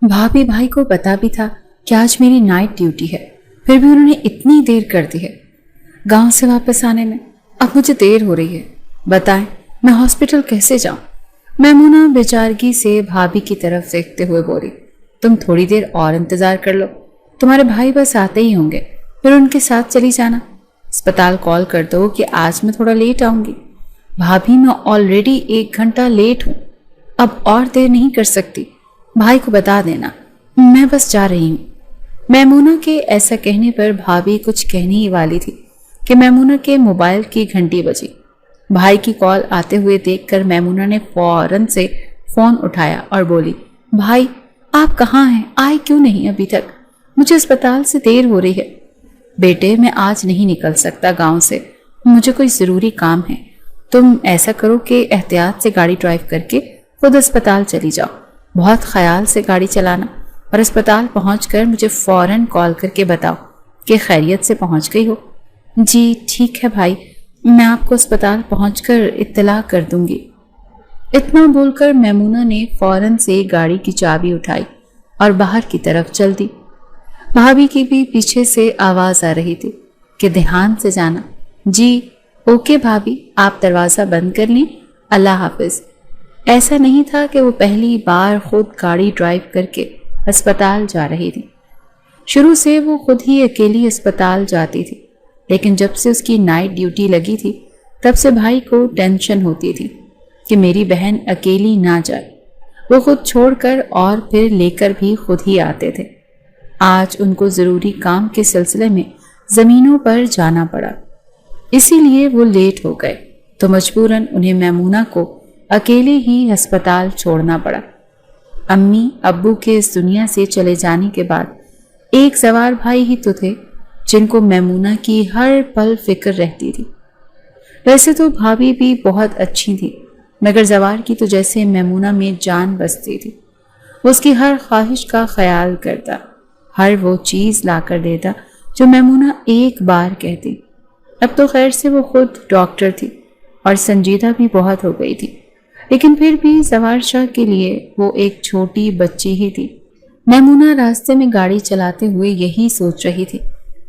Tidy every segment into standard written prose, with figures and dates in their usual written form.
بھابھی بھائی کو پتا بھی تھا کہ آج میری نائٹ ڈیوٹی ہے، پھر بھی انہوں نے اتنی دیر کر دی ہے گاؤں سے واپس آنے میں۔ اب مجھے دیر ہو رہی ہے، بتائیں میں ہاسپٹل کیسے جاؤں؟ میمونہ بیچارگی سے بھابھی کی طرف دیکھتے ہوئے بولی، تم تھوڑی دیر اور انتظار کر لو، تمہارے بھائی بس آتے ہی ہوں گے، پھر ان کے ساتھ چلی جانا۔ اسپتال کال کر دو کہ آج میں تھوڑا لیٹ آؤں گی۔ بھابھی میں آلریڈی 1 گھنٹہ لیٹ ہوں، اب اور دیر نہیں کر سکتی، بھائی کو بتا دینا میں بس جا رہی ہوں۔ میمونہ کے ایسا کہنے پر بھابھی کچھ کہنے ہی والی تھی کہ میمونہ کے موبائل کی گھنٹی بجی۔ بھائی کی کال آتے ہوئے دیکھ کر میمونہ نے فوراً سے فون اٹھایا اور بولی، بھائی آپ کہاں ہیں؟ آئے کیوں نہیں ابھی تک؟ مجھے اسپتال سے دیر ہو رہی ہے۔ بیٹے میں آج نہیں نکل سکتا گاؤں سے، مجھے کوئی ضروری کام ہے۔ تم ایسا کرو کہ احتیاط سے گاڑی ڈرائیو کر کے خود اسپتال چلی جاؤ، بہت خیال سے گاڑی چلانا، اور اسپتال پہنچ کر مجھے فوراً کال کر کے بتاؤ کہ خیریت سے پہنچ گئی ہو۔ جی ٹھیک ہے بھائی، میں آپ کو اسپتال پہنچ کر اطلاع کر دوں گی۔ اتنا بول کر میمونہ نے فوراً سے گاڑی کی چابی اٹھائی اور باہر کی طرف چل دی۔ بھابھی کی بھی پیچھے سے آواز آ رہی تھی کہ دھیان سے جانا۔ جی اوکے بھابھی، آپ دروازہ بند کر لیں، اللہ حافظ۔ ایسا نہیں تھا کہ وہ پہلی بار خود گاڑی ڈرائیو کر کے اسپتال جا رہی تھی، شروع سے وہ خود ہی اکیلی اسپتال جاتی تھی، لیکن جب سے اس کی نائٹ ڈیوٹی لگی تھی تب سے بھائی کو ٹینشن ہوتی تھی کہ میری بہن اکیلی نہ جائے۔ وہ خود چھوڑ کر اور پھر لے کر بھی خود ہی آتے تھے۔ آج ان کو ضروری کام کے سلسلے میں زمینوں پر جانا پڑا، اسی لیے وہ لیٹ ہو گئے، تو مجبوراً انہیں میمونہ کو اکیلے ہی ہسپتال چھوڑنا پڑا۔ امی ابو کے اس دنیا سے چلے جانے کے بعد ایک زوار بھائی ہی تو تھے جن کو میمونہ کی ہر پل فکر رہتی تھی۔ ویسے تو بھابھی بھی بہت اچھی تھی، مگر زوار کی تو جیسے میمونہ میں جان بستی تھی۔ وہ اس کی ہر خواہش کا خیال کرتا، ہر وہ چیز لا کر دیتا جو میمونہ ایک بار کہتی۔ اب تو خیر سے وہ خود ڈاکٹر تھی اور سنجیدہ بھی بہت ہو گئی تھی، لیکن پھر بھی زوار شاہ کے لیے وہ ایک چھوٹی بچی ہی تھی۔ میمونہ راستے میں گاڑی چلاتے ہوئے یہی سوچ رہی تھی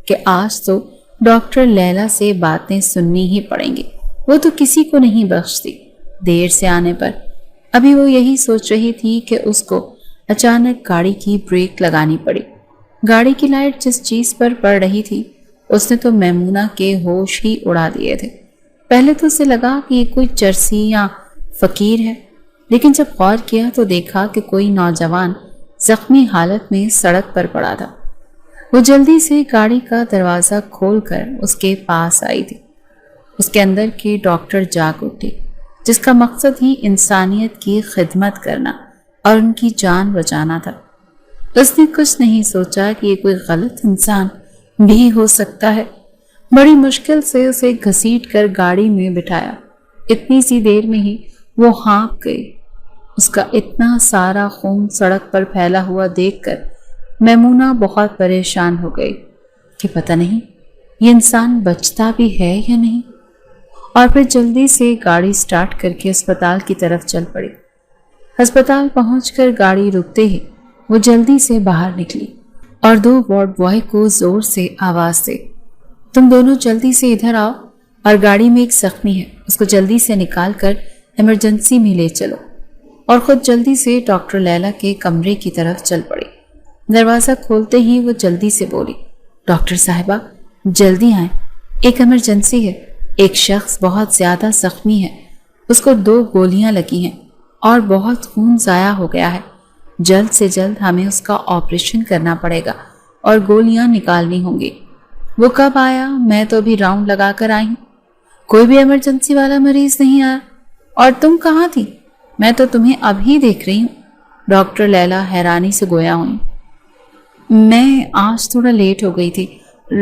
کہ آج تو ڈاکٹر لیلا سے باتیں سننی ہی پڑیں گی، وہ تو کسی کو نہیں بخشتی دیر سے آنے پر۔ ابھی وہ یہی سوچ رہی تھی کہ اس کو اچانک گاڑی کی بریک لگانی پڑی۔ گاڑی کی لائٹ جس چیز پر پڑ رہی تھی اس نے تو میمونہ کے ہوش ہی اڑا دیے تھے۔ پہلے تو اسے لگا کہ یہ کوئی چرسی یا فقیر ہے، لیکن جب غور کیا تو دیکھا کہ کوئی نوجوان زخمی حالت میں سڑک پر پڑا تھا۔ وہ جلدی سے گاڑی کا دروازہ کھول کر اس کے پاس آئی تھی۔ اس کے اندر کی ڈاکٹر جاگ اٹھی، جس کا مقصد ہی انسانیت کی خدمت کرنا اور ان کی جان بچانا تھا۔ اس نے کچھ نہیں سوچا کہ یہ کوئی غلط انسان بھی ہو سکتا ہے۔ بڑی مشکل سے اسے گھسیٹ کر گاڑی میں بٹھایا۔ اتنی سی دیر میں ہی وہ ہانپ گئی۔ اس کا اتنا سارا خون سڑک پر پھیلا ہوا دیکھ کر میمونہ بہت پریشان ہو گئی کہ پتہ نہیں یہ انسان بچتا بھی ہے یا نہیں، اور پھر جلدی سے گاڑی سٹارٹ کر کے اسپتال کی طرف چل پڑی۔ ہسپتال پہنچ کر گاڑی رکتے ہی وہ جلدی سے باہر نکلی اور 2 وارڈ بوائے کو زور سے آواز دے، تم دونوں جلدی سے ادھر آؤ، اور گاڑی میں ایک زخمی ہے، اس کو جلدی سے نکال کر ایمرجنسی میں لے چلو، اور خود جلدی سے ڈاکٹر لیلا کے کمرے کی طرف چل پڑی۔ دروازہ کھولتے ہی وہ جلدی سے بولی، ڈاکٹر صاحبہ جلدی آئیں، ایک ایمرجنسی ہے، ایک شخص بہت زیادہ زخمی ہے، اس کو 2 گولیاں لگی ہیں اور بہت خون ضائع ہو گیا ہے، جلد سے جلد ہمیں اس کا آپریشن کرنا پڑے گا اور گولیاں نکالنی ہوں گی۔ وہ کب آیا؟ میں تو ابھی راؤنڈ لگا کر آئی ہوں، کوئی بھی ایمرجنسی والا مریض نہیں آیا، اور تم کہاں تھی؟ میں تو تمہیں ابھی دیکھ رہی ہوں۔ ڈاکٹر لیلا حیرانی سے گویا ہوئی، میں آج تھوڑا لیٹ ہو گئی تھی،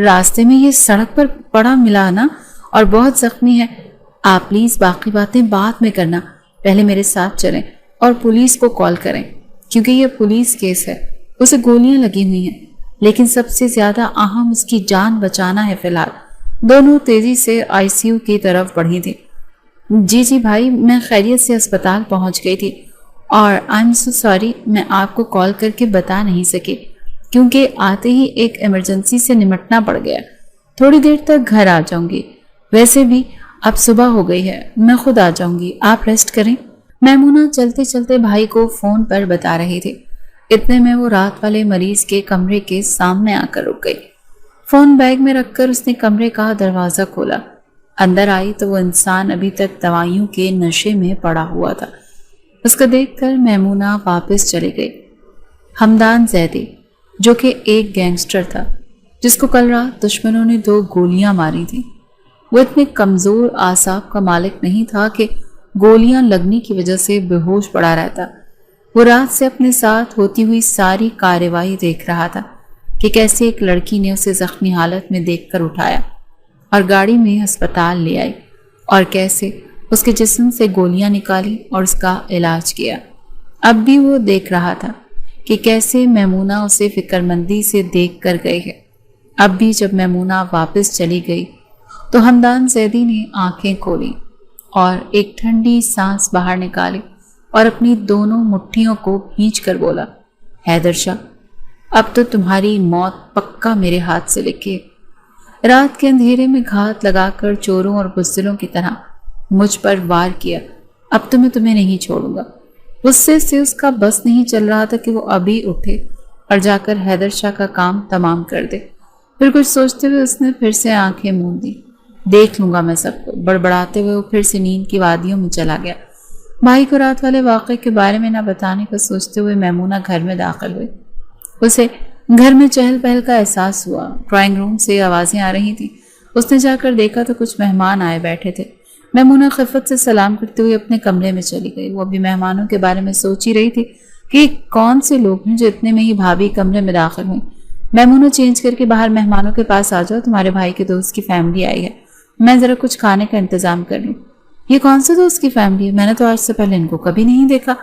راستے میں یہ سڑک پر پڑا ملا نا، اور بہت زخمی ہے۔ آپ پلیز باقی باتیں بعد میں کرنا، پہلے میرے ساتھ چلیں اور پولیس کو کال کریں، کیونکہ یہ پولیس کیس ہے، اسے گولیاں لگی ہوئی ہیں، لیکن سب سے زیادہ اہم اس کی جان بچانا ہے فی الحال۔ دونوں تیزی سے ICU کی طرف بڑھی تھی۔ جی بھائی، میں خیریت سے اسپتال پہنچ گئی تھی اور آئی ایم سو سوری، میں آپ کو کال کر کے بتا نہیں سکے کیونکہ آتے ہی ایک ایمرجنسی سے نمٹنا پڑ گیا۔ تھوڑی دیر تک گھر آ جاؤں گی، ویسے بھی اب صبح ہو گئی ہے، میں خود آ جاؤں گی، آپ ریسٹ کریں۔ میمونہ چلتے چلتے بھائی کو فون پر بتا رہی تھی، اتنے میں وہ رات والے مریض کے کمرے کے سامنے آ کر رک گئی۔ فون بیگ میں رکھ کر اس نے کمرے کا دروازہ کھولا۔ اندر آئی تو وہ انسان ابھی تک دوائیوں کے نشے میں پڑا ہوا تھا۔ اس کو دیکھ کر میمونہ واپس چلی گئی۔ حمدان زیدی، جو کہ ایک گینگسٹر تھا جس کو کل رات دشمنوں نے 2 گولیاں ماری تھیں، وہ اتنے کمزور اعصاب کا مالک نہیں تھا کہ گولیاں لگنے کی وجہ سے بے ہوش پڑا رہتا۔ وہ رات سے اپنے ساتھ ہوتی ہوئی ساری کارروائی دیکھ رہا تھا کہ کیسے ایک لڑکی نے اسے زخمی حالت میں دیکھ کر اٹھایا اور گاڑی میں ہسپتال لے آئی، اور کیسے اس کے جسم سے گولیاں نکالی اور اس کا علاج کیا۔ اب بھی وہ دیکھ رہا تھا کہ کیسے میمونہ اسے فکر مندی سے دیکھ کر گئی ہے۔ اب بھی جب میمونہ واپس چلی گئی تو حمدان زیدی نے آنکھیں کھولی اور ایک ٹھنڈی سانس باہر نکالی اور اپنی دونوں مٹھیوں کو کھینچ کر بولا، حیدر شاہ، اب تو تمہاری موت پکا میرے ہاتھ سے لکھی ہے۔ رات کے اندھیرے میں گھات لگا کر چوروں اور بزدلوں کی طرح مجھ پر وار کیا، اب تو میں تمہیں نہیں چھوڑوں گا۔ غصے سے اس کا بس نہیں چل رہا تھا کہ وہ ابھی اٹھے اور جا کر حیدر شاہ کا کام تمام کر دے۔ پھر کچھ سوچتے ہوئے اس نے پھر سے آنکھیں موند دی۔ دیکھ لوں گا میں سب کو، بڑبڑاتے ہوئے وہ پھر سے نیند کی وادیوں میں چلا گیا۔ بھائی کو رات والے واقعے کے بارے میں نہ بتانے کا سوچتے ہوئے میمونہ گھر میں داخل ہوئی۔ اسے گھر میں چہل پہل کا احساس ہوا۔ ڈرائنگ روم سے آوازیں آ رہی تھیں۔ اس نے جا کر دیکھا تو کچھ مہمان آئے بیٹھے تھے۔ میمونہ خفت سے سلام کرتے ہوئے اپنے کمرے میں چلی گئی۔ وہ ابھی مہمانوں کے بارے میں سوچ ہی رہی تھی کہ کون سے لوگ ہیں جو اتنے میں ہی بھابھی کمرے میں داخل ہوئی۔ میمونہ چینج کر کے باہر مہمانوں کے پاس آ جاؤ، تمہارے بھائی کے دوست کی فیملی آئی ہے، میں ذرا کچھ کھانے کا انتظام کر لوں۔ یہ کون سے دوست کی فیملی ہے؟ میں نے تو آج سے پہلے ان کو کبھی نہیں دیکھا۔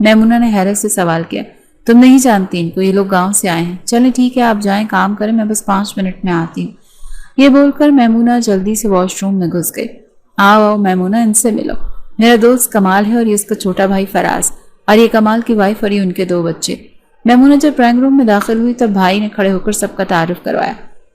میمونہ نے حیرت سے سوال کیا۔ تم نہیں جانتی ان کو، یہ لوگ گاؤں سے آئے ہیں۔ چلیں ٹھیک ہے، آپ جائیں، کام کریں، میں بس 5 منٹ میں آتی ہوں۔ یہ بول کر میمونہ جلدی سے واش روم میں گھس گئی۔ آؤ میمونہ، ان سے ملو، میرا دوست کمال ہے اور یہ اس کا چھوٹا بھائی فراز، اور یہ کمال کی وائف اور یہ ان کے 2 بچے۔ میمونہ جب ڈرائنگ روم میں داخل ہوئی تب بھائی نے کھڑے ہو کر سب کا تعارف کروایا۔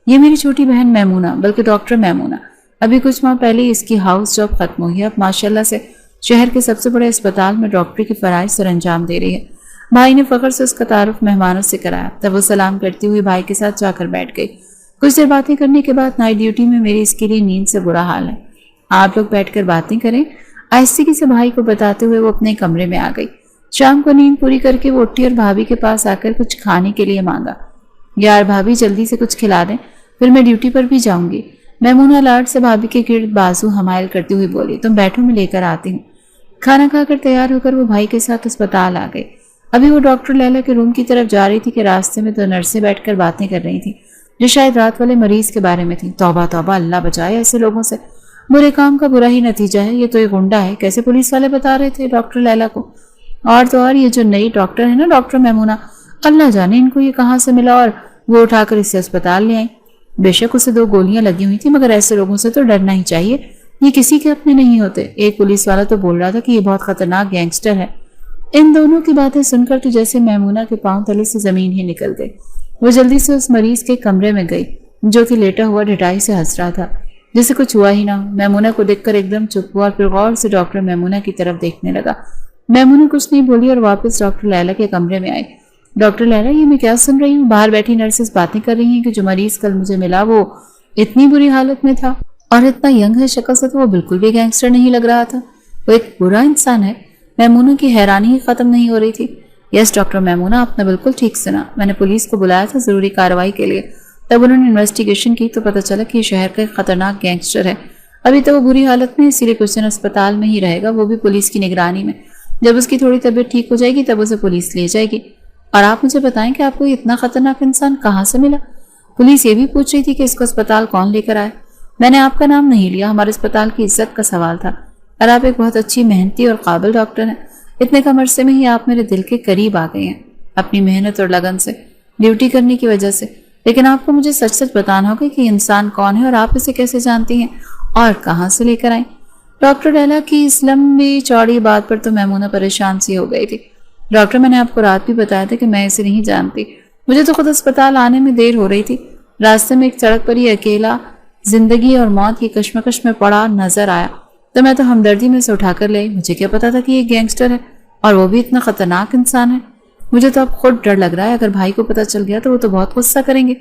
یہ میری چھوٹی بہن میمونہ، بلکہ ڈاکٹر میمونہ، ابھی کچھ ماہ پہلے ہی اس کی ہاؤس جاب ختم ہوئی ہے، اب ماشاءاللہ سے شہر کے سب سے بڑے اسپتال میں ڈاکٹری کے فرائض سر انجام دے رہی ہے۔ بھائی نے فخر سے اس کا تعارف مہمانوں سے کرایا، تب وہ سلام کرتی ہوئی بھائی کے ساتھ جا کر بیٹھ گئی۔ کچھ دیر باتیں کرنے کے بعد، نائٹ ڈیوٹی میں میری اس کے لیے نیند سے برا حال ہے، آپ لوگ بیٹھ کر باتیں کریں، آہستگی سے بھائی کو بتاتے ہوئے وہ اپنے کمرے میں آ گئی۔ شام کو نیند پوری کر کے وہ اٹھی اور بھابھی کے پاس آ کر کچھ کھانے کے لیے مانگا۔ یار بھابھی جلدی سے کچھ کھلا دیں، پھر میں ڈیوٹی پر بھی جاؤں گی۔ میمونہ لاڈ سے بھابھی کے گرد بازو حمائل کرتی ہوئی بولی، تم بیٹھو، میں لے کر آتی ہوں۔ کھانا کھا کر تیار ہو کر وہ بھائی کے ساتھ اسپتال آ گئی۔ ابھی وہ ڈاکٹر لیلا کے روم کی طرف جا رہی تھی کہ راستے میں 2 نرسیں بیٹھ کر باتیں کر رہی تھیں جو شاید رات والے مریض کے بارے میں تھیں۔ توبہ توبہ، اللہ بچائے ایسے لوگوں سے، برے کام کا برا ہی نتیجہ ہے، یہ تو ایک غنڈہ ہے، کیسے پولیس والے بتا رہے تھے ڈاکٹر لیلا کو۔ اور تو اور یہ جو نئی ڈاکٹر ہے نا، ڈاکٹر میمونہ، اللہ جانے ان کو یہ کہاں سے ملا اور وہ اٹھا کر اسے اسپتال لے آئیں۔ بے شک اسے 2 گولیاں لگی ہوئی تھیں، مگر ایسے لوگوں سے تو ڈرنا ہی چاہیے، یہ کسی کے اپنے نہیں ہوتے۔ ایک پولیس والا تو بول رہا تھا کہ یہ بہت خطرناک گینگسٹر ہے۔ ان دونوں کی باتیں سن کر تو جیسے میمونہ کے پاؤں تلے سے زمین ہی نکل گئی۔ وہ جلدی سے اس مریض کے کمرے میں گئی جو کہ لیٹا ہوا ڈھٹائی سے ہنس رہا تھا جیسے کچھ ہوا ہی نہ ہو۔ میمونہ کو دیکھ کر ایک دم چپ ہوا اور پھر غور سے ڈاکٹر میمونہ کی طرف دیکھنے لگا۔ میمونہ کچھ نہیں بولی اور واپس ڈاکٹر لیلا کے کمرے میں آئی۔ ڈاکٹر لیلا، یہ میں کیا سن رہی ہوں؟ باہر بیٹھی نرسز باتیں کر رہی ہیں کہ جو مریض کل مجھے ملا وہ اتنی بری حالت میں تھا اور اتنا ینگ ہے شکل سے، تو وہ بالکل بھی گینگسٹر نہیں لگ رہا تھا، وہ ایک برا انسان ہے۔ میمونہ کی حیرانی ہی ختم نہیں ہو رہی تھی۔ یس ڈاکٹر میمونہ، آپ نے بالکل ٹھیک سنا، میں نے پولیس کو بلایا تھا ضروری کارروائی کے لیے، تب انہوں نے انویسٹیگیشن کی تو پتہ چلا کہ یہ شہر کا ایک خطرناک گینگسٹر ہے۔ ابھی تو وہ بری حالت میں، اسی لیے کچھ دن اسپتال میں ہی رہے گا، وہ بھی پولیس کی نگرانی میں۔ جب اس کی تھوڑی طبیعت ٹھیک ہو جائے گی تب اسے پولیس لے جائے گی۔ اور آپ مجھے بتائیں کہ آپ کو اتنا خطرناک انسان کہاں سے ملا؟ پولیس یہ بھی پوچھ رہی تھی کہ اس کو اسپتال کون لے کر آئے۔ میں نے آپ کا نام نہیں لیا، ہمارے اسپتال کی عزت کا سوال تھا، اور آپ ایک بہت اچھی محنتی اور قابل ڈاکٹر ہیں۔ اتنے کم عرصے میں ہی آپ میرے دل کے قریب آ گئے ہیں اپنی محنت اور لگن سے، ڈیوٹی کرنے کی وجہ سے۔ لیکن آپ کو مجھے سچ سچ بتانا ہوگا کہ یہ انسان کون ہے اور آپ اسے کیسے جانتی ہیں اور کہاں سے لے کر آئیں۔ ڈاکٹر لیلا کی اس لمبی چوڑی بات پر تو میمونہ پریشان سی ہو گئی تھی۔ ڈاکٹر میں نے آپ کو رات بھی بتایا تھا کہ میں اسے نہیں جانتی. مجھے تو خود اسپتال آنے میں دیر ہو رہی تھی. راستے میں ایک سڑک پر ہی اکیلا زندگی اور موت کی کشمکش میں پڑا نظر آیا تو میں تو ہمدردی میں سے اٹھا کر لے. مجھے کیا پتا تھا کہ یہ گینگسٹر ہے اور وہ بھی اتنا خطرناک انسان ہے. مجھے تو اب خود ڈر لگ رہا ہے. اگر بھائی کو پتا چل گیا تو وہ تو بہت غصہ کریں گے.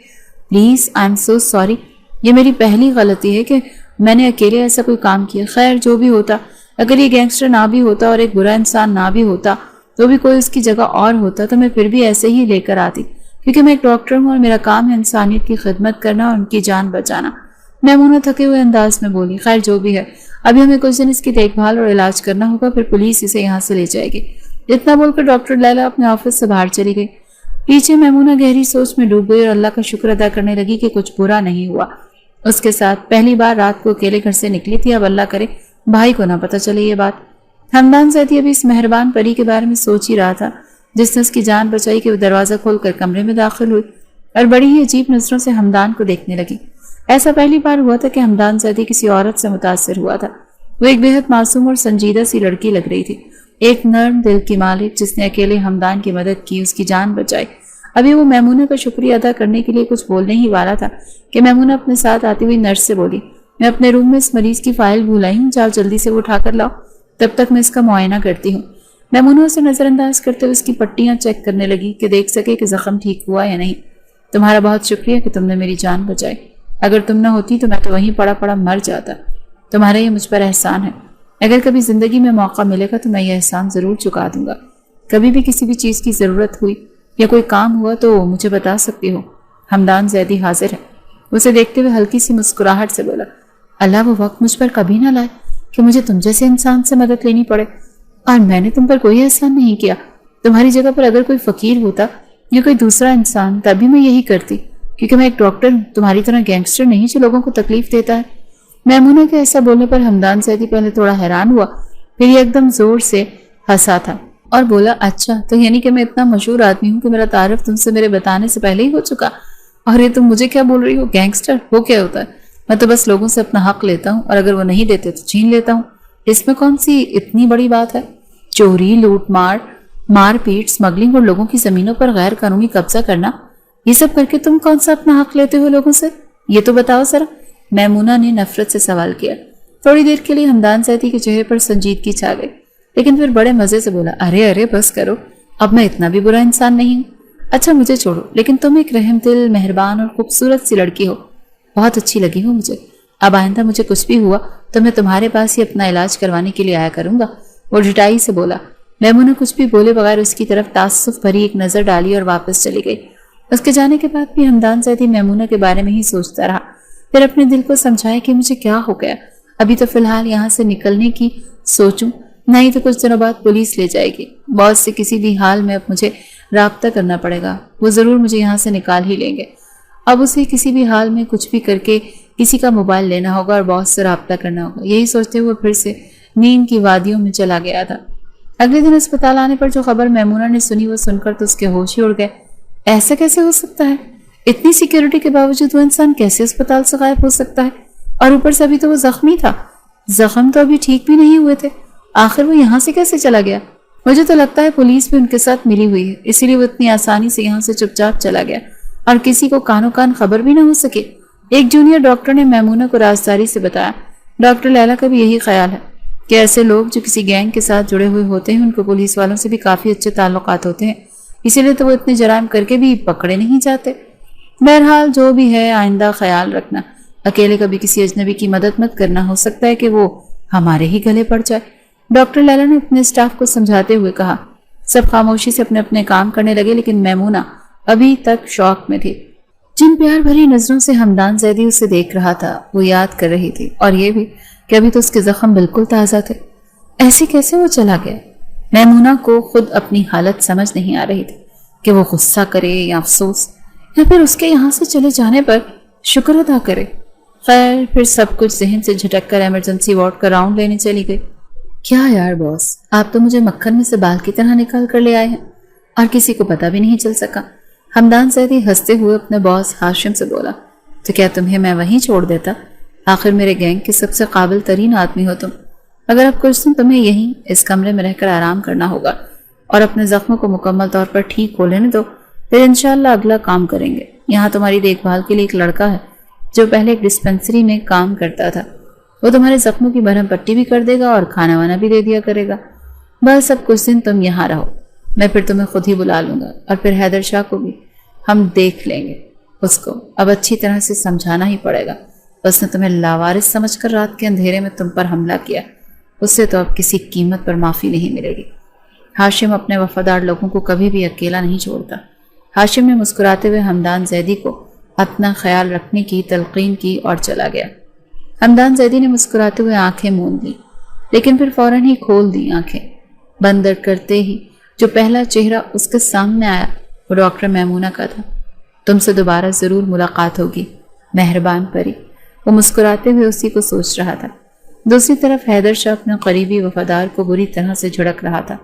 Please I am so sorry. یہ میری پہلی غلطی ہے کہ میں نے اکیلے ایسا کوئی کام کیا. خیر جو بھی ہوتا, اگر یہ گینگسٹر نہ بھی ہوتا اور ایک برا انسان نہ بھی ہوتا تو بھی کوئی اس کی جگہ اور ہوتا تو میں پھر بھی ایسے ہی لے کر آتی, کیونکہ میں ایک ڈاکٹر ہوں اور میرا کام ہے انسانیت کی خدمت کرنا اور ان کی جان بچانا. میمونہ تھکے ہوئے انداز میں بولی. خیر جو بھی ہے, ابھی ہمیں کچھ دن اس کی دیکھ بھال اور علاج کرنا ہوگا, پھر پولیس اسے یہاں سے لے جائے گی. اتنا بول کر ڈاکٹر لیلا اپنے آفس سے باہر چلی گئی. پیچھے میمونہ گہری سوچ میں ڈوب گئی اور اللہ کا شکر ادا کرنے لگی کہ کچھ برا نہیں ہوا اس کے ساتھ. پہلی بار رات کو اکیلے گھر سے نکلی تھی, اب اللہ کرے بھائی کو نہ پتہ چلے یہ بات. حمدان زیدی ابھی اس مہربان پری کے بارے میں سوچ ہی رہا تھا جس نے اس کی جان بچائی کہ وہ دروازہ کھول کر کمرے میں داخل ہوئی اور بڑی ہی عجیب نظروں سے حمدان کو دیکھنے لگی. ایسا پہلی بار ہوا تھا کہ حمدان زیدی کسی عورت سے متاثر ہوا تھا. وہ ایک بے حد معصوم اور سنجیدہ سی لڑکی لگ رہی تھی, ایک نرم دل کی مالک جس نے اکیلے حمدان کی مدد کی, اس کی جان بچائی. ابھی وہ میمونہ کا شکریہ ادا کرنے کے لیے کچھ بولنے ہی والا تھا کہ میمونہ اپنے ساتھ آتی ہوئی نرس سے بولی, میں اپنے روم میں اس مریض کی فائل بھول آئی ہوں, جاؤ جلدی سے وہ اٹھا کر لاؤ, تب تک میں اس کا معائنہ کرتی ہوں. میمونہ اسے نظر انداز کرتے ہوئے اس کی پٹیاں چیک کرنے لگی کہ دیکھ سکے کہ زخم ٹھیک ہوا یا نہیں. تمہارا بہت شکریہ کہ تم نے میری جان بچائی. اگر تم نہ ہوتی تو میں تو وہیں پڑا پڑا مر جاتا. تمہارا یہ مجھ پر احسان ہے. اگر کبھی زندگی میں موقع ملے گا تو میں یہ احسان ضرور چکا دوں گا. کبھی بھی کسی بھی چیز کی ضرورت ہوئی یا کوئی کام ہوا تو مجھے بتا سکتی ہو. حمدان زیدی حاضر ہے. اسے دیکھتے ہوئے ہلکی سی مسکراہٹ سے بولا, اللہ وہ وقت مجھ پر کبھی نہ لائے کہ مجھے تم جیسے انسان سے مدد لینی پڑے, اور میں نے تم پر کوئی احسان نہیں کیا. تمہاری جگہ پر اگر کوئی فقیر ہوتا یا کوئی دوسرا انسان تبھی میں یہی کرتی, کیونکہ میں ایک ڈاکٹر ہوں, تمہاری طرح گینگسٹر نہیں جو لوگوں کو تکلیف دیتا ہے. میمونہ کے ایسا بولنے پر حمدان زیدی پہلے تھوڑا حیران ہوا, پھر یہ ایک دم زور سے ہنسا تھا اور بولا, اچھا تو یعنی کہ میں اتنا مشہور آدمی ہوں کہ میرا تعارف تم سے میرے بتانے سے پہلے ہی ہو چکا, اور یہ تم مجھے کیا بول رہی ہو؟ گینگسٹر وہ کیا ہوتا ہے؟ میں تو بس لوگوں سے اپنا حق لیتا ہوں اور اگر وہ نہیں دیتے تو چھین لیتا ہوں. اس میں کون سی اتنی بڑی بات ہے؟ چوری, لوٹ مار پیٹ, اسمگلنگ اور لوگوں کی زمینوں پر غیر قانونی قبضہ کرنا, یہ سب کر کے تم کون سا اپنا حق لیتے ہو لوگوں سے؟ یہ تو بتاؤ ذرا. میمونہ نے نفرت سے سوال کیا. تھوڑی دیر کے لیے حمدان زیدی کے چہرے پر سنجیدگی چھا گئی, لیکن پھر بڑے مزے سے بولا, ارے بس کرو, اب میں اتنا بھی برا انسان نہیں ہوں. اچھا مجھے چھوڑو, لیکن تم ایک رحم دل, مہربان اور خوبصورت سی لڑکی ہو, بہت اچھی لگی ہو مجھے. اب آئندہ مجھے کچھ بھی ہوا تو میں تمہارے پاس ہی اپنا علاج کروانے کے لیے آیا کروں گا. وہ ڈٹائی سے بولا. میمونہ کچھ بھی بولے بغیر اس کی طرف تعصب بھری ایک نظر ڈالی اور واپس چلی گئی. اس کے جانے کے بعد بھی حمدان زیدی میمونہ کے بارے میں ہی سوچتا رہا. پھر اپنے دل کو سمجھایا کہ مجھے کیا ہو گیا, ابھی تو فی الحال یہاں سے نکلنے کی سوچوں, نہیں تو کچھ دنوں بعد پولیس لے جائے گی. باس سے کسی بھی حال میں اب مجھے رابطہ کرنا پڑے گا, وہ ضرور مجھے یہاں سے نکال ہی لیں گے. اب اسے کسی بھی حال میں کچھ بھی کر کے کسی کا موبائل لینا ہوگا اور باس سے رابطہ کرنا ہوگا. یہی سوچتے ہوئے پھر سے نیند کی وادیوں میں چلا گیا تھا. اگلے دن اسپتال آنے پر جو خبر میمونہ نے سنی وہ سن کر تو اس کے ہوش ہی اڑ گئے. ایسا کیسے ہو سکتا ہے؟ اتنی سیکیورٹی کے باوجود وہ انسان کیسے اسپتال سے غائب ہو سکتا ہے؟ اور اوپر سے ابھی تو وہ زخمی تھا, زخم تو ابھی ٹھیک بھی نہیں ہوئے تھے. آخر وہ یہاں سے کیسے چلا گیا؟ مجھے تو لگتا ہے پولیس بھی ان کے ساتھ ملی ہوئی ہے, اسی لیے وہ اتنی آسانی سے یہاں سے چپ چاپ چلا گیا اور کسی کو کانوں کان خبر بھی نہ ہو سکے. ایک جونیئر ڈاکٹر نے میمونہ کو رازداری سے بتایا. ڈاکٹر لیلا کا بھی یہی خیال ہے کہ ایسے لوگ جو کسی گینگ کے ساتھ جڑے ہوئے ہوتے ہیں ان کو پولیس والوں سے بھی کافی اچھے تعلقات ہوتے ہیں, اسی لیے تو وہ اتنے جرائم کر کے بھی پکڑے نہیں جاتے. بہرحال جو بھی ہے آئندہ خیال رکھنا, اکیلے کبھی کسی اجنبی کی مدد مت کرنا, ہو سکتا ہے کہ وہ ہمارے ہی گلے پڑ جائے. ڈاکٹر لیلا نے اپنے اسٹاف کو سمجھاتے ہوئے کہا. سب خاموشی سے اپنے اپنے کام کرنے لگے, لیکن میمونہ ابھی تک شوق میں تھی. جن پیار بھری نظروں سے حمدان زیدی اسے دیکھ رہا تھا وہ یاد کر رہی تھی, اور یہ بھی کہ ابھی تو اس کے زخم بالکل تازہ تھے. ایسے کیسے وہ چلا گیا؟ میمونہ کو خود اپنی حالت سمجھ نہیں آ رہی تھی کہ وہ غصہ کرے یا افسوس, یا پھر اس کے یہاں سے چلے جانے پر شکر ادا کرے. خیر پھر سب کچھ ذہن سے جھٹک کر ایمرجنسی وارڈ کا راؤنڈ لینے چلی گئی. کیا یار باس, آپ تو مجھے مکھن میں سے بال کی طرح نکال کر لے آئے ہیں اور کسی کو پتہ بھی نہیں چل سکا. حمدان زیدی ہنستے ہوئے اپنے باس ہاشم سے بولا. تو کیا تمہیں میں وہیں چھوڑ دیتا؟ آخر میرے گینگ کے سب سے قابل ترین آدمی ہو تم. اگر اب کچھ دن تمہیں یہیں اس کمرے میں رہ کر آرام کرنا ہوگا اور اپنے زخموں کو مکمل طور پر ٹھیک ہو لینے دو، پھر انشاءاللہ اگلا کام کریں گے۔ یہاں تمہاری دیکھ بھال کے لیے ایک لڑکا ہے جو پہلے ایک ڈسپینسری میں کام کرتا تھا، وہ تمہارے زخموں کی مرہم پٹی بھی کر دے گا اور کھانا وانا بھی دے دیا کرے گا۔ بس اب کچھ دن تم یہاں رہو، میں پھر تمہیں خود ہی بلا لوں گا، اور پھر حیدر شاہ کو بھی ہم دیکھ لیں گے۔ اس کو اب اچھی طرح سے سمجھانا ہی پڑے گا، اس نے تمہیں لاوارث سمجھ کر رات کے اندھیرے میں تم پر حملہ کیا، اس سے تو اب کسی قیمت پر معافی نہیں ملے گی۔ ہاشم اپنے وفادار لوگوں کو کبھی بھی اکیلا نہیں چھوڑتا۔ ہاشم نے مسکراتے ہوئے حمدان زیدی کو اپنا خیال رکھنے کی تلقین کی اور چلا گیا۔ حمدان زیدی نے مسکراتے ہوئے آنکھیں موند لی، لیکن پھر فوراً ہی کھول دی آنکھیں۔ بند کرتے ہی جو پہلا چہرہ اس کے سامنے آیا وہ ڈاکٹر میمونہ کا تھا۔ تم سے دوبارہ ضرور ملاقات ہوگی مہربان پری، وہ مسکراتے ہوئے اسی کو سوچ رہا تھا۔ دوسری طرف حیدر شاہ اپنے قریبی وفادار کو بری طرح سے جھڑک رہا تھا۔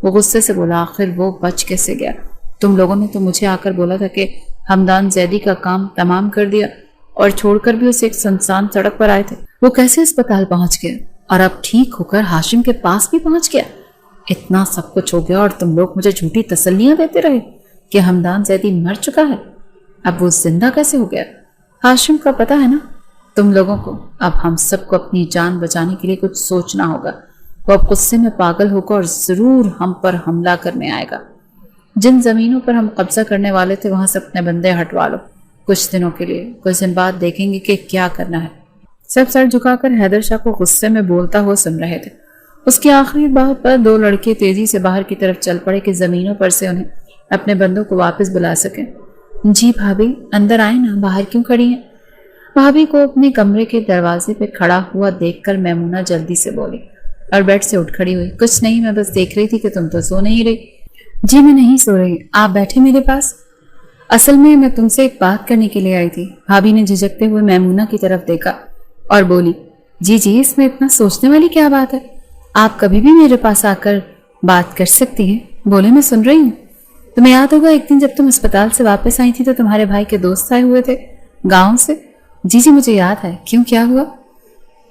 وہ غصے سے بولا، آخر وہ بچ کیسے گیا؟ تم لوگوں نے تو مجھے آ کر بولا تھا کہ حمدان زیدی کا کام تمام کر دیا اور چھوڑ کر بھی اسے ایک سنسان سڑک پر آئے تھے۔ وہ کیسے اسپتال پہنچ گیا اور اب ٹھیک ہو کر ہاشم کے پاس بھی پہنچ گیا؟ اتنا سب کچھ ہو گیا اور تم لوگ مجھے جھوٹی تسلیاں دیتے رہے کہ حمدان زیدی مر چکا ہے، اب وہ زندہ کیسے ہو گیا؟ ہاشم کا پتہ ہے نا تم لوگوں کو۔ اب ہم سب کو اپنی جان بچانے کے لیے کچھ سوچنا ہوگا۔ وہ اب غصے میں پاگل ہوگا اور ضرور ہم پر حملہ کرنے آئے گا۔ جن زمینوں پر ہم قبضہ کرنے والے تھے وہاں سے اپنے بندے ہٹوا لو کچھ دنوں کے لیے، کچھ دن بعد دیکھیں گے کہ کیا کرنا ہے۔ سب سر جھکا کر حیدر شاہ کو غصے میں بولتا ہوا سن رہے تھے۔ اس کی آخری بات پر دو لڑکے تیزی سے باہر کی طرف چل پڑے کہ زمینوں پر سے انہیں اپنے بندوں کو واپس بلا سکیں۔ جی بھابھی اندر آئیں نا، باہر کیوں کھڑی ہیں؟ بھابھی کو اپنے کمرے کے دروازے پہ کھڑا ہوا دیکھ کر میمونہ جلدی سے بولی اور بیڈ سے اٹھ کھڑی ہوئی۔ کچھ نہیں، میں بس دیکھ رہی تھی کہ تم تو سو نہیں رہی۔ جی میں نہیں سو رہی، آپ بیٹھے میرے پاس۔ اصل میں تم سے ایک بات کرنے کے لیے آئی تھی۔ بھابھی نے جھجکتے ہوئے میمونہ کی طرف دیکھا اور بولی، جی اس میں اتنا سوچنے والی کیا بات ہے؟ آپ کبھی بھی میرے پاس آ کر بات کر سکتی ہیں، بولے میں سن رہی ہوں۔ تمہیں یاد ہوگا ایک دن جب تم اسپتال سے واپس آئی تھی تو تمہارے بھائی کے دوست آئے ہوئے تھے گاؤں سے۔ جی مجھے یاد ہے، کیوں کیا ہوا؟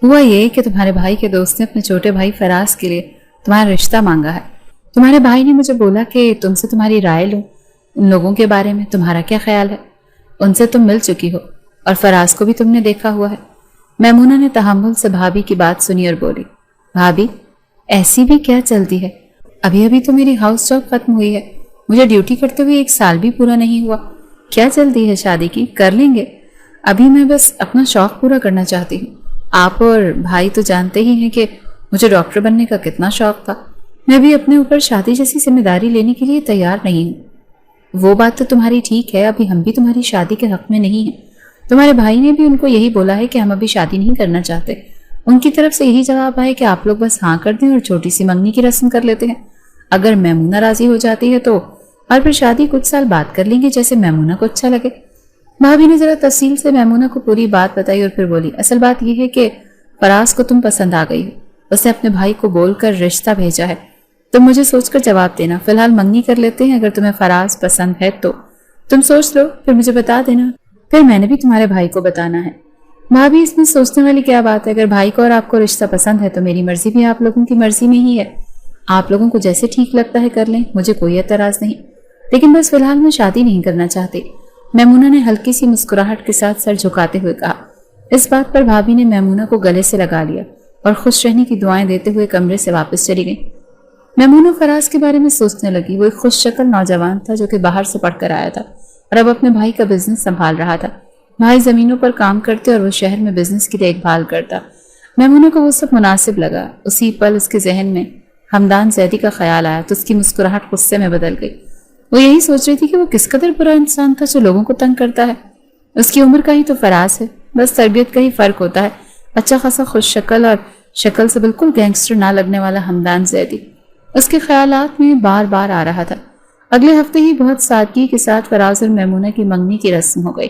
ہوا یہ کہ تمہارے بھائی کے دوست نے اپنے چھوٹے بھائی فراز کے لیے تمہارا رشتہ مانگا ہے۔ تمہارے بھائی نے مجھے بولا کہ تم سے تمہاری رائے لوں ان لوگوں کے بارے میں، تمہارا کیا خیال ہے؟ ان سے تم مل چکی ہو اور فراز کو بھی تم نے دیکھا ہوا ہے۔ میمونہ نے تحمل سے بھابھی کی بات سنی اور بولی، بھابھی ایسی بھی کیا چلتی ہے؟ ابھی تو میری ہاؤس جاب ختم ہوئی ہے، مجھے ڈیوٹی کرتے ہوئے 1 سال بھی پورا نہیں ہوا، کیا جلدی ہے شادی کی؟ کر لیں گے، ابھی میں بس اپنا شوق پورا کرنا چاہتی ہوں۔ آپ اور بھائی تو جانتے ہی ہیں کہ مجھے ڈاکٹر بننے کا کتنا شوق تھا، میں بھی اپنے اوپر شادی جیسی ذمہ داری لینے کے لیے تیار نہیں ہوں۔ وہ بات تو تمہاری ٹھیک ہے، ابھی ہم بھی تمہاری شادی کے حق میں نہیں ہیں۔ تمہارے بھائی نے بھی ان کو یہی بولا ہے کہ ہم ابھی شادی نہیں کرنا چاہتے، ان کی طرف سے یہی جواب ہے کہ آپ لوگ بس ہاں کر دیں اور چھوٹی سی منگنی کی رسم کر لیتے ہیں، اگر میمونہ راضی ہو جاتی ہے تو، اور پھر شادی کچھ سال بعد کر لیں گے جیسے میمونہ کو اچھا لگے۔ بھابھی نے ذرا تفصیل سے میمونہ کو پوری بات بتائی اور پھر بولی، اصل بات یہ ہے کہ فراز کو تم پسند آ گئی ہو، اس نے اپنے بھائی کو بول کر رشتہ بھیجا ہے، تم مجھے سوچ کر جواب دینا، فی الحال منگنی کر لیتے ہیں، اگر تمہیں فراز پسند ہے تو تم سوچ لو پھر مجھے بتا دینا، پھر میں نے بھی تمہارے بھائی کو بتانا ہے۔ بھابھی اس میں سوچنے والی کیا بات ہے؟ اگر بھائی کو اور آپ کو رشتہ پسند ہے تو میری مرضی بھی آپ لوگوں کی مرضی میں ہی ہے، آپ لوگوں کو جیسے ٹھیک لگتا ہے کر لیں، مجھے کوئی اعتراض نہیں، لیکن بس فی الحال میں شادی نہیں کرنا چاہتی۔ میمونہ نے ہلکی سی مسکراہٹ کے ساتھ سر جھکاتے ہوئے کہا۔ اس بات پر بھابھی نے میمونہ کو گلے سے لگا لیا اور خوش رہنے کی دعائیں دیتے ہوئے کمرے سے واپس چلی گئی۔ میمونہ فراز کے بارے میں سوچنے لگی۔ وہ ایک خوش شکل نوجوان تھا جو کہ باہر سے پڑھ کر آیا تھا اور اب اپنے بھائی کا بزنس سنبھال رہا تھا۔ بھائی زمینوں پر کام کرتے اور وہ شہر میں بزنس کی دیکھ بھال کرتا۔ میمونہ کو وہ سب مناسب لگا۔ اسی پل اس کے ذہن میں حمدان زیدی کا خیال آیا تو اس کی مسکراہٹ غصے میں بدل گئی۔ وہ یہی سوچ رہی تھی کہ وہ کس قدر برا انسان تھا جو لوگوں کو تنگ کرتا ہے۔ اس کی عمر کا ہی تو فراز ہے، بس تربیت کا ہی فرق ہوتا ہے۔ اچھا خاصا خوش شکل اور شکل سے بالکل گینگسٹر نہ لگنے والا حمدان زیدی اس کے خیالات میں بار بار آ رہا تھا۔ اگلے ہفتے ہی بہت سادگی کے ساتھ فراز اور میمونہ کی منگنی کی رسم ہو گئی۔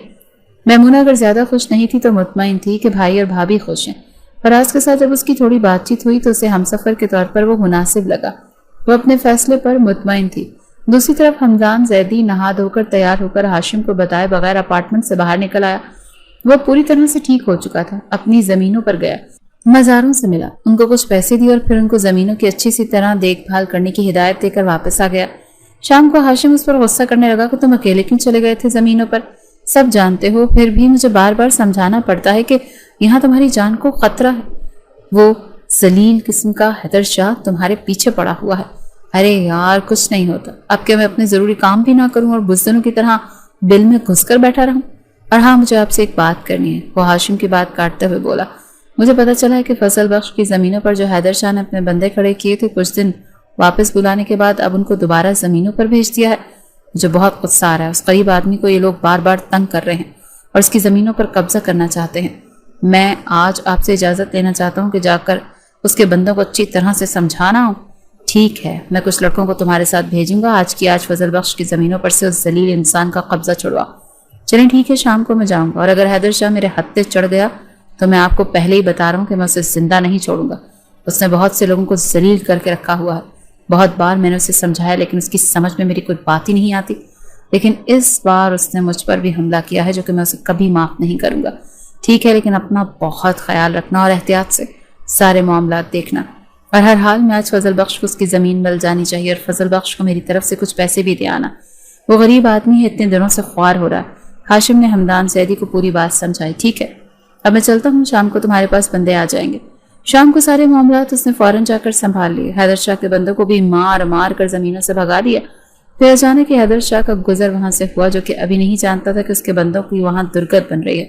میمونہ اگر زیادہ خوش نہیں تھی تو مطمئن تھی کہ بھائی اور بھابھی خوش ہیں۔ فراز کے ساتھ جب اس کی تھوڑی بات چیت ہوئی تو اسے ہمسفر کے طور پر وہ مناسب لگا۔ وہ اپنے فیصلے پر مطمئن تھی۔ دوسری طرف حمدان زیدی نہا دھو کر تیار ہو کر ہاشم کو بتائے بغیر اپارٹمنٹ سے باہر نکل آیا۔ وہ پوری طرح سے ٹھیک ہو چکا تھا، اپنی زمینوں پر گیا مزاروں سے ملا، ان کو کچھ پیسے دیے اور پھر ان کو زمینوں کی اچھی سی طرح دیکھ بھال کرنے کی ہدایت دے کر واپس آ گیا۔ شام کو ہاشم اس پر غصہ کرنے لگا کہ تم اکیلے کیوں چلے گئے تھے زمینوں پر؟ سب جانتے ہو، پھر بھی مجھے بار بار سمجھانا پڑتا ہے کہ یہاں تمہاری جان کو خطرہ ہے۔ وہ ذلیل قسم کا حیدر شاہ تمہارے پیچھے پڑا ہوا ہے۔ ارے یار کچھ نہیں ہوتا، اب کہ میں اپنے ضروری کام بھی نہ کروں اور بزدلوں کی طرح بل میں گھس کر بیٹھا رہوں؟ اور ہاں، مجھے آپ سے ایک بات کرنی ہے۔ وہ ہاشم کی بات کاٹتے ہوئے بولا، مجھے پتا چلا ہے کہ فضل بخش کی زمینوں پر جو حیدر شاہ نے اپنے بندے کھڑے کیے تھے، کچھ دن واپس بلانے کے بعد اب ان کو دوبارہ زمینوں پر بھیج دیا ہے۔ مجھے بہت غصہ آ رہا ہے، اس غریب آدمی کو یہ لوگ بار بار تنگ کر رہے ہیں اور اس کی زمینوں پر قبضہ کرنا چاہتے ہیں۔ میں آج آپ سے اجازت لینا چاہتا ہوں کہ جا کر اس کے بندوں کو اچھی طرح سے سمجھانا ہوں۔ ٹھیک ہے، میں کچھ لڑکوں کو تمہارے ساتھ بھیجوں گا، آج کی آج فضل بخش کی زمینوں پر سے اس ذلیل انسان کا قبضہ چھڑوا۔ چلیں ٹھیک ہے، شام کو میں جاؤں گا، اور اگر حیدر شاہ میرے ہتھ پہ چڑھ گیا تو میں آپ کو پہلے ہی بتا رہا ہوں کہ میں اسے زندہ نہیں چھوڑوں گا۔ اس نے بہت سے لوگوں کو ذلیل کر کے رکھا ہوا ہے۔ بہت بار میں نے اسے سمجھایا لیکن اس کی سمجھ میں میری کوئی بات ہی نہیں آتی، لیکن اس بار اس نے مجھ پر بھی حملہ کیا ہے جو کہ میں اسے کبھی معاف نہیں کروں گا۔ ٹھیک ہے، لیکن اپنا بہت خیال رکھنا اور احتیاط سے سارے معاملات دیکھنا، اور ہر حال میں آج فضل بخش کو اس کی زمین مل جانی چاہیے، اور فضل بخش کو میری طرف سے کچھ پیسے بھی دے آنا۔ وہ غریب آدمی ہے، اتنے دنوں سے خوار ہو رہا ہے۔ ہاشم نے ہمدان زیدی کو پوری بات سمجھائی۔ ٹھیک ہے، اب میں چلتا ہوں، شام کو تمہارے پاس بندے آ جائیں گے۔ شام کو سارے معاملات اس نے فوراً جا کر سنبھال لیے۔ حیدر شاہ کے بندوں کو بھی مار مار کر زمینوں سے بھگا دیا۔ پھر اچانک حیدر شاہ کا گزر وہاں سے ہوا، جو کہ ابھی نہیں جانتا تھا کہ اس کے بندوں کی وہاں درگت بن رہی ہے۔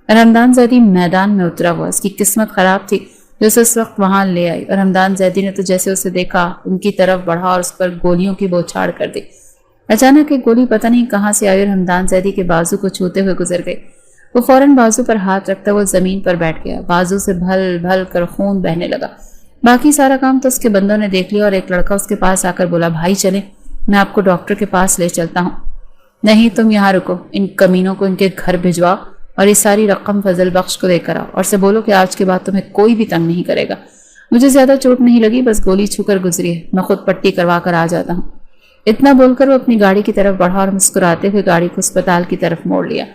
اور ہمدان زیدی میدان میں اترا ہوا، اس کی قسمت خراب تھی جو اسے اس وقت وہاں لے آئی، اور ہمدان زیدی نے تو جیسے اسے دیکھا ان کی طرف بڑھا اور اس پر گولیوں کی بوچھاڑ کر دی۔ اچانک ایک گولی پتہ نہیں کہاں سے آئی اور ہمدان زیدی کے بازو کو چھوتے ہوئے گزر گئی۔ وہ فوراً بازو پر ہاتھ رکھتا وہ زمین پر بیٹھ گیا، بازو سے بھل بھل کر خون بہنے لگا۔ باقی سارا کام تو اس کے بندوں نے دیکھ لیا، اور ایک لڑکا اس کے پاس آ کر بولا، بھائی چلیں، میں آپ کو ڈاکٹر کے پاس لے چلتا ہوں۔ نہیں، تم یہاں رکو، ان کمینوں کو ان کے گھر بھجواؤ اور یہ ساری رقم فضل بخش کو دے کر آؤ، اور سے بولو کہ آج کے بعد تمہیں کوئی بھی تنگ نہیں کرے گا۔ مجھے زیادہ چوٹ نہیں لگی، بس گولی چھو کر گزری ہے، میں خود پٹی کروا کر آ جاتا ہوں۔ اتنا بول کر وہ اپنی گاڑی کی طرف بڑھا اور مسکراتے ہوئے گاڑی کو اسپتال کی طرف موڑ لیا،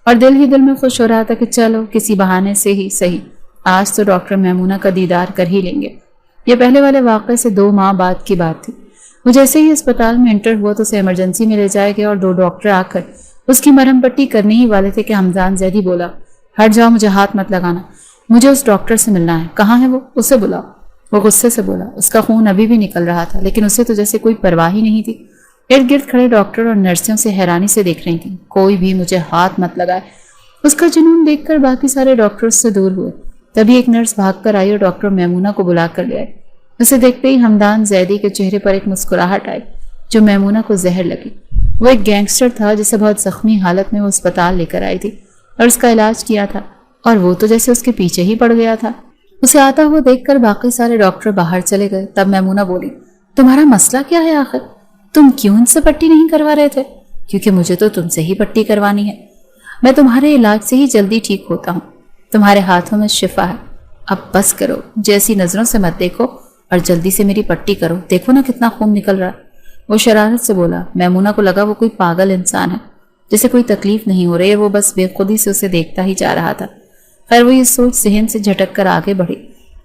اور دل ہی دل میں خوش ہو رہا تھا کہ چلو کسی بہانے سے ہی صحیح آج تو ڈاکٹر میمونہ کا دیدار کر ہی لیں گے۔ یہ پہلے والے واقعے سے 2 ماہ بعد کی بات تھی۔ وہ جیسے ہی اسپتال میں انٹر ہوا تو اسے ایمرجنسی میں لے جائے گیا، اور 2 ڈاکٹر آ کر اس کی مرہم پٹی کرنے ہی والے تھے کہ ہمدان زیدی بولا، ہٹ جاؤ، مجھے ہاتھ مت لگانا، مجھے اس ڈاکٹر سے ملنا ہے۔ کہاں ہے وہ؟ اسے بلاؤ۔ وہ غصے سے بولا، اس کا خون ابھی بھی نکل رہا تھا، لیکن اسے تو جیسے کوئی پرواہ ہی نہیں تھی۔ ارد گرد کھڑے ڈاکٹر اور نرسوں سے حیرانی سے دیکھ رہی تھیں، کوئی بھی مجھے ہاتھ مت لگائے۔ اس کا جنون دیکھ کر باقی سارے ڈاکٹر اس سے دور ہوئے۔ تبھی ایک نرس بھاگ کر آئی اور ڈاکٹر میمونہ کو بلا کر لے آئی۔ اسے دیکھتے ہی ہمدان زیدی کے چہرے پر ایک مسکراہٹ آئی جو میمونہ کو زہر لگی۔ وہ ایک گینگسٹر تھا جسے بہت زخمی حالت میں وہ اسپتال لے کر آئی تھی اور اس کا علاج کیا تھا، اور وہ تو جیسے اس کے پیچھے ہی پڑ گیا تھا۔ اسے آتا ہوا دیکھ کر باقی سارے ڈاکٹر باہر چلے گئے۔ تب میمونہ بولی، تمہارا مسئلہ کیا ہے آخر؟ تم کیوں ان سے پٹی نہیں کروا رہے تھے؟ کیونکہ مجھے تو تم سے ہی پٹی کروانی ہے، میں تمہارے علاج سے ہی جلدی ٹھیک ہوتا ہوں، تمہارے ہاتھوں میں شفا ہے۔ اب بس کرو، جیسی نظروں سے مت دیکھو اور جلدی سے میری پٹی کرو، دیکھو نا کتنا خون نکل رہا ہے۔ وہ شرارت سے بولا۔ میمونہ کو لگا وہ کوئی پاگل انسان ہے جسے کوئی تکلیف نہیں ہو رہی، اور وہ بس بے خودی سے اسے دیکھتا ہی جا رہا تھا۔ خیر وہ یہ سوچ ذہن سے جھٹک کر آگے بڑھی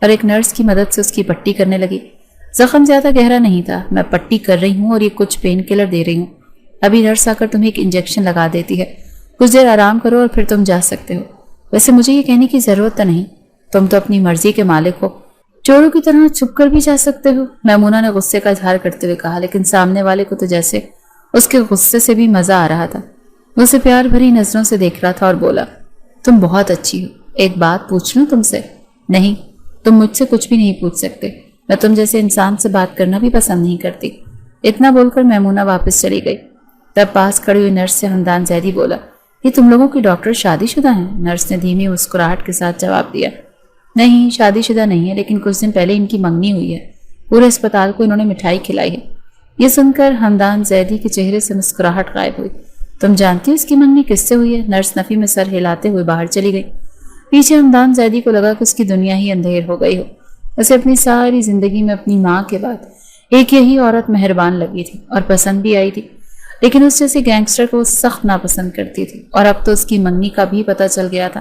اور ایک نرس کی مدد سے اس کی پٹی کرنے لگی۔ زخم زیادہ گہرا نہیں تھا، میں پٹی کر رہی ہوں اور یہ کچھ پین کلر دے رہی ہوں، ابھی نرس آ کر تمہیں ایک انجیکشن لگا دیتی ہے، کچھ دیر آرام کرو اور پھر تم جا سکتے ہو۔ ویسے مجھے یہ کہنے کی ضرورت تو نہیں، تم تو اپنی مرضی کے مالک ہو، چوروں کی طرح چھپ کر بھی جا سکتے ہو۔ میمونہ نے غصے کا اظہار کرتے ہوئے کہا، لیکن سامنے والے کو تو جیسے اس کے غصے سے بھی مزہ آ رہا تھا۔ وہ اسے پیار بھری نظروں سے دیکھ رہا تھا اور بولا، تم بہت اچھی ہو، ایک بات پوچھ لوں تم سے؟ نہیں، تم مجھ سے کچھ بھی نہیں پوچھ سکتے، میں تم جیسے انسان سے بات کرنا بھی پسند نہیں کرتی۔ اتنا بول کر میمونہ واپس چلی گئی۔ تب پاس کھڑی ہوئی نرس سے ہمدان زیدی بولا، یہ تم لوگوں کی ڈاکٹر شادی شدہ ہیں؟ نرس نے دھیمی مسکراہٹ کے ساتھ جواب دیا، نہیں شادی شدہ نہیں ہے، لیکن کچھ دن پہلے ان کی منگنی ہوئی ہے، پورے اسپتال کو انہوں نے مٹھائی کھلائی ہے۔ یہ سن کر ہمدان زیدی کے چہرے سے مسکراہٹ غائب ہوئی۔ تم جانتی ہو اس کی منگنی کس سے ہوئی ہے؟ نرس نفی میں سر ہلاتے ہوئے باہر چلی گئی۔ پیچھے ہمدان زیدی کو لگا کہ اس کی دنیا ہی اندھیر ہو گئی ہو۔ اسے اپنی ساری زندگی میں اپنی ماں کے بعد ایک یہی عورت مہربان لگی تھی اور پسند بھی آئی تھی، لیکن اس جیسے گینگسٹر کو سخت ناپسند کرتی تھی، اور اب تو اس کی منگنی کا بھی پتہ چل گیا تھا۔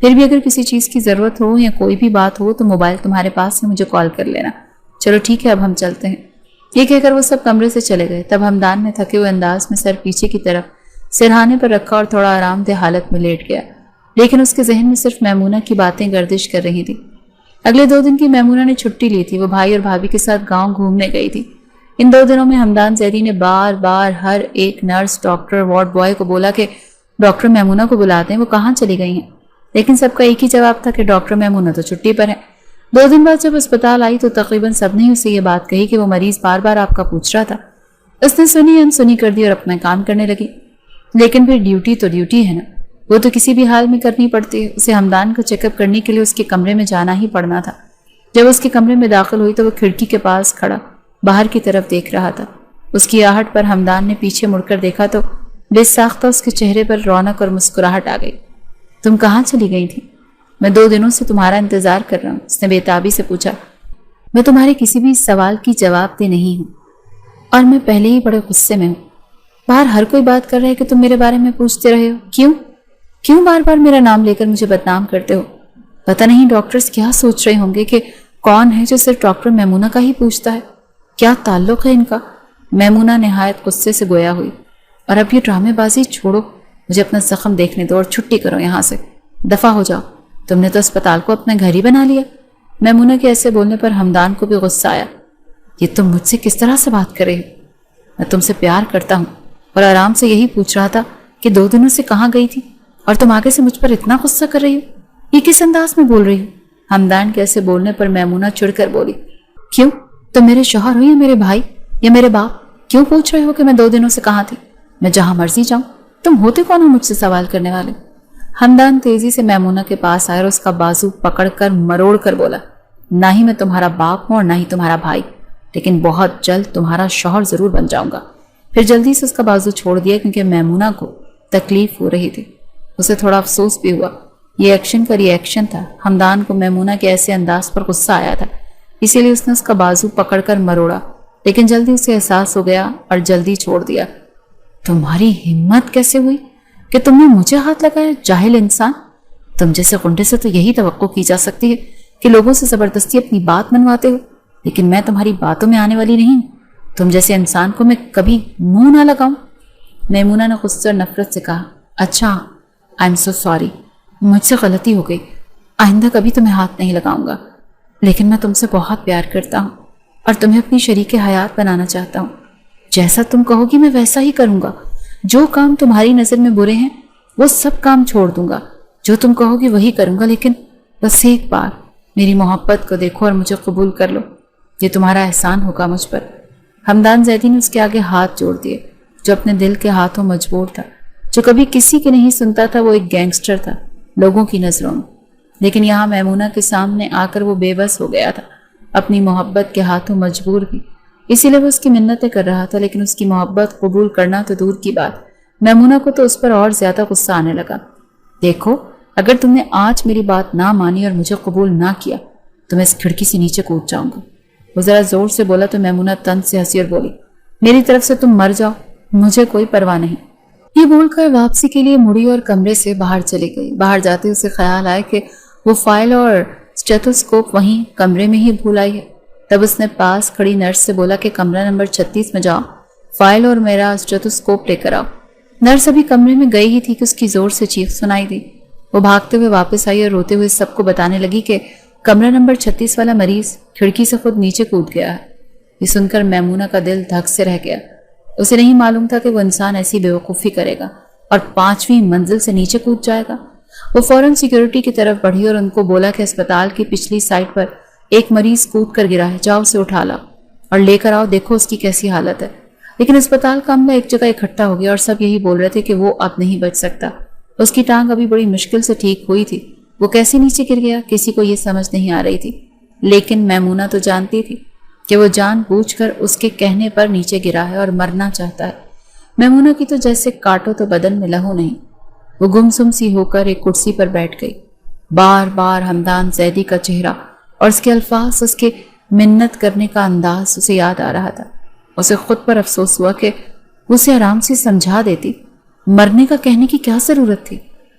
پھر بھی اگر کسی چیز کی ضرورت ہو یا کوئی بھی بات ہو تو موبائل تمہارے پاس ہے، مجھے کال کر لینا۔ چلو ٹھیک ہے، اب ہم چلتے ہیں۔ یہ کہہ کر وہ سب کمرے سے چلے گئے۔ تب ہمدان نے تھکے ہوئے انداز میں سر پیچھے کی طرف سرہانے پر رکھا اور تھوڑا آرام دہ حالت میں لیٹ گیا، لیکن اس کے ذہن میں صرف میمونہ کی باتیں گردش کر رہی تھی۔ اگلے 2 دن کی میمونہ نے چھٹی لی تھی۔ وہ بھائی اور بھابھی کے ساتھ گاؤں گھومنے گئی تھی۔ ان 2 دنوں میں ہمدان زیدی نے بار بار ہر ایک نرس، ڈاکٹر، وارڈ بوائے کو بولا کہ ڈاکٹر میمونہ کو بلاتے ہیں، وہ کہاں چلی گئی ہیں، لیکن سب کا ایک ہی جواب تھا کہ ڈاکٹر میمونہ تو چھٹی پر ہے۔ 2 دن بعد جب اسپتال آئی تو تقریباً سب نے اسے یہ بات کہی کہ وہ مریض بار بار آپ کا پوچھ رہا تھا۔ اس نے سنی انسنی کر دی اور اپنا کام کرنے لگی۔ لیکن پھر ڈیوٹی تو ڈیوٹی ہے نا، وہ تو کسی بھی حال میں کرنی پڑتی ہے۔ اسے ہمدان کو چیک اپ کرنے کے لیے اس کے کمرے میں جانا ہی پڑنا تھا۔ جب اس کے کمرے میں داخل ہوئی تو وہ کھڑکی کے پاس کھڑا باہر کی طرف دیکھ رہا تھا۔ اس کی آہٹ پر ہمدان نے پیچھے مڑ کر دیکھا تو بے ساختہ اس کے چہرے پر رونق اور مسکراہٹ آ گئی۔ تم کہاں چلی گئی تھی؟ میں 2 دنوں سے تمہارا انتظار کر رہا ہوں، اس نے بے تابی سے پوچھا۔ میں تمہارے کسی بھی سوال کی جواب دہ نہیں ہوں اور میں پہلے ہی بڑے غصے میں ہوں۔ باہر ہر کوئی بات کر رہا ہے کہ تم میرے بارے میں پوچھتے رہے ہو۔ کیوں بار بار میرا نام لے کر مجھے بدنام کرتے ہو؟ پتہ نہیں ڈاکٹرز کیا سوچ رہے ہوں گے کہ کون ہے جو صرف ڈاکٹر میمونہ کا ہی پوچھتا ہے؟ کیا تعلق ہے ان کا؟ میمونہ نہایت غصے سے گویا ہوئی۔ اور اب یہ ڈرامے بازی چھوڑو، مجھے اپنا زخم دیکھنے دو اور چھٹی کرو یہاں سے، دفع ہو جاؤ۔ تم نے تو اسپتال کو اپنا گھر ہی بنا لیا۔ میمونہ کے ایسے بولنے پر ہمدان کو بھی غصہ آیا۔ یہ تم مجھ سے کس طرح سے بات کر رہے ہو؟ میں تم سے پیار کرتا ہوں اور آرام سے یہی پوچھ رہا تھا کہ 2 دنوں سے کہاں گئی تھی اور تم آگے سے مجھ پر اتنا غصہ کر رہی ہو؟ یہ کس انداز میں بول رہی ہو؟ ہمدان کے ایسے بولنے پر میمونہ چڑ کر بولی، کیوں؟ تم میرے شوہر ہو یا میرے بھائی یا میرے باپ؟ کیوں پوچھ رہے ہو کہ میں 2 دنوں سے کہاں تھی؟ میں جہاں مرضی جاؤں، تم ہوتے کون ہو مجھ سے سوال کرنے والے؟ ہمدان تیزی سے میمونہ کے پاس آیا اور اس کا بازو پکڑ کر مروڑ کر بولا، نہ ہی میں تمہارا باپ ہوں اور نہ ہی تمہارا بھائی، لیکن بہت جلد تمہارا شوہر ضرور بن جاؤں گا۔ پھر جلدی سے اس کا بازو چھوڑ دیا کیونکہ میمونہ کو تکلیف ہو رہی تھی۔ اسے تھوڑا افسوس بھی ہوا۔ یہ ایکشن کا ری ایکشن تھا۔ ہمدان کو میمونہ کے ایسے انداز پر غصہ آیا تھا، اسی لیے اس نے اس کا بازو پکڑ کر مروڑا، لیکن جلدی اسے احساس ہو گیا اور جلدی چھوڑ دیا۔ تمہاری ہمت کیسے ہوئی کہ تم نے مجھے ہاتھ لگایا، جاہل انسان؟ تم جیسے غنڈے سے تو یہی توقع کی جا سکتی ہے کہ لوگوں سے زبردستی اپنی بات منواتے ہو، لیکن میں تمہاری باتوں میں آنے والی نہیں ہوں۔ تم جیسے انسان کو میں کبھی منہ نہ لگاؤں۔ میمونہ نے غصے اور نفرت سے کہا، اچھا آئی ایم سو سوری، مجھ سے غلطی ہو گئی، آئندہ کبھی تمہیں ہاتھ نہیں لگاؤں گا، لیکن میں تم سے بہت پیار کرتا ہوں اور تمہیں اپنی شریک حیات بنانا چاہتا ہوں۔ جیسا تم کہو گی میں ویسا ہی کروں گا۔ جو کام تمہاری نظر میں برے ہیں وہ سب کام چھوڑ دوں گا، جو تم کہو گی وہی کروں گا، لیکن بس ایک بار میری محبت کو دیکھو اور مجھے قبول کر لو، یہ تمہارا احسان ہوگا مجھ پر۔ ہمدان زیدی نے اس کے آگے ہاتھ جوڑ دیے، جو اپنے دل کے ہاتھوں مجبور تھا، جو کبھی کسی کی نہیں سنتا تھا، وہ ایک گینگسٹر تھا لوگوں کی نظروں میں، لیکن یہاں میمونہ کے سامنے آ کر وہ بے بس ہو گیا تھا، اپنی محبت کے ہاتھوں مجبور بھی۔ اسی لیے وہ اس کی منتیں کر رہا تھا، لیکن اس کی محبت قبول کرنا تو دور کی بات، میمونہ کو تو اس پر اور زیادہ غصہ آنے لگا۔ دیکھو، اگر تم نے آج میری بات نہ مانی اور مجھے قبول نہ کیا تو میں اس کھڑکی سے نیچے کود جاؤں گا۔ وہ ذرا زور سے بولا تو میمونہ طنز سے ہنسی اور بولی، میری طرف سے تم مر جاؤ، مجھے کوئی پرواہ نہیں۔ یہ بول کر واپسی کے لیے مڑی اور کمرے سے باہر چلی گئی۔ باہر جاتے اسے خیال آیا کہ وہ فائل اور اسٹیتھوسکوپ وہیں کمرے میں ہی بھول آئی ہے۔ تب اس نے پاس کھڑی نرس سے بولا کہ کمرہ نمبر 36 میں جاؤ، فائل اور میرا اسٹیتھوسکوپ لے کر آؤ۔ نرس ابھی کمرے میں گئی ہی تھی کہ اس کی زور سے چیخ سنائی دی۔ وہ بھاگتے ہوئے واپس آئی اور روتے ہوئے سب کو بتانے لگی کہ کمرہ نمبر 36 والا مریض کھڑکی سے خود نیچے کود گیا ہے۔ یہ سن کر میمونہ کا دل دھک سے رہ گیا۔ اسے نہیں معلوم تھا کہ وہ انسان ایسی بیوقوفی کرے گا اور 5ویں منزل سے نیچے کود جائے گا۔ وہ فوراً سیکیورٹی کی طرف بڑھی اور ان کو بولا کہ اسپتال کی پچھلی سائٹ پر ایک مریض کود کر گرا ہے، جاؤ اسے اٹھا لاؤ اور لے کر آؤ، دیکھو اس کی کیسی حالت ہے۔ لیکن اسپتال کا عملہ ایک جگہ اکٹھا ہو گیا اور سب یہی بول رہے تھے کہ وہ اب نہیں بچ سکتا۔ اس کی ٹانگ ابھی بڑی مشکل سے ٹھیک ہوئی تھی، وہ کیسے نیچے گر گیا کسی کو یہ سمجھ نہیں آ رہی تھی، لیکن میمونہ تو جانتی تھی کہ وہ جان بوجھ کر اس کے کہنے پر نیچے گرا ہے اور مرنا چاہتا ہے۔ میمونہ کی تو جیسے کاٹو تو بدن میں لہو نہیں۔ وہ گمسم سی ہو کر ایک کرسی پر بیٹھ گئی۔ بار بار ہمدان زیدی کا چہرہ اور اس کے الفاظ، اس کے منت کرنے کا انداز اسے یاد آ رہا تھا۔ اسے خود پر افسوس ہوا کہ اسے آرام سے سمجھا دیتی، مرنے کا کہنے کی کیا ضرورت تھی؟